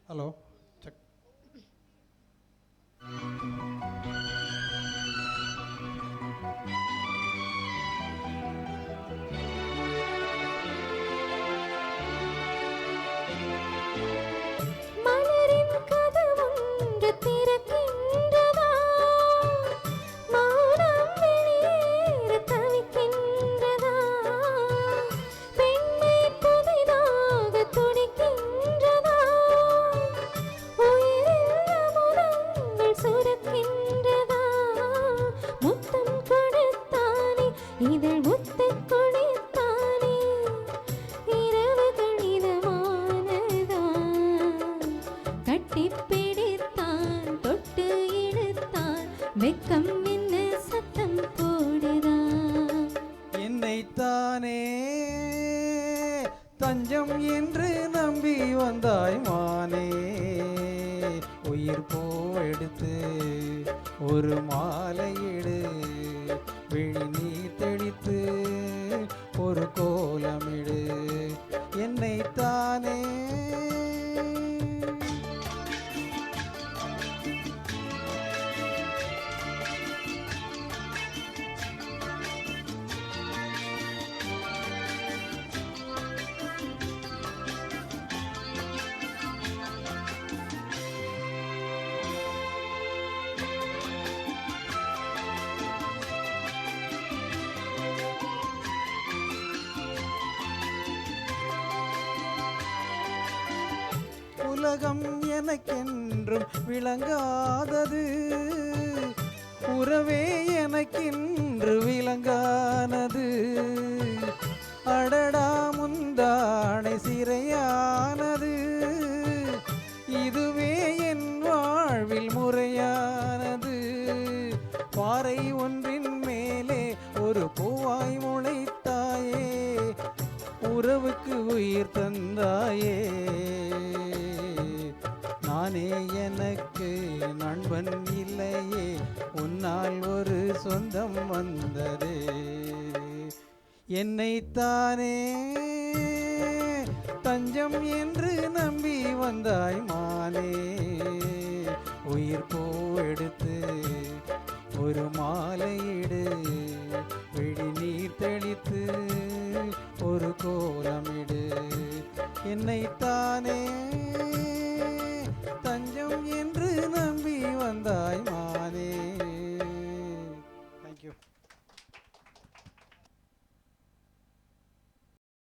Hello check. மலரின் கதவொன்று திறக்கின்றதா, மௌனம் வெளியேற தவிக்கின்றதா, பெண்மை புதிதாக துடிக்கின்றதா, உயிரில் அமுதங்கள் சுரக்கின்றதா, முத்தம் கொடுத்தானே இதழ் முத்தக் கொடுத்தானே, இரவுகள் இதமானதா, கட்டிப் பிடித்தான் தொட்டு இழுத்தான், வெக்கம் என்ன சத்தம் போடுதான். என்னைத்தானே தஞ்சம் என்று நம்பி வந்தாய் மானே, உயிர் பூ எடுத்து ஒரு மாலையிடு, விழி நீர் தெளித்து ஒரு கோலமிடு. என்னைத்தானே உலகம் எனக்கென்றும் விளங்காதது, உறவே எனக்கென்று விளங்கானது. அடடா முந்தானை சிறையானது, இதுவே என் வாழ்வில் முறையானது. பாறை ஒன்றின் மேலே ஒரு பூவாய் முளைத்தாயே, உறவுக்கு உயிர் தந்தாயே. நானே எனக்கு நண்பன் இல்லையே, உன்னால் ஒரு சொந்தம் வந்ததே. என்னைத்தானே தஞ்சம் என்று நம்பி வந்தாய் மானே, உயிர் பூ எடுத்து ஒரு மாலையிடு, விழி நீர் தெளித்து ஒரு கோலமிடு. என்னைத்தானே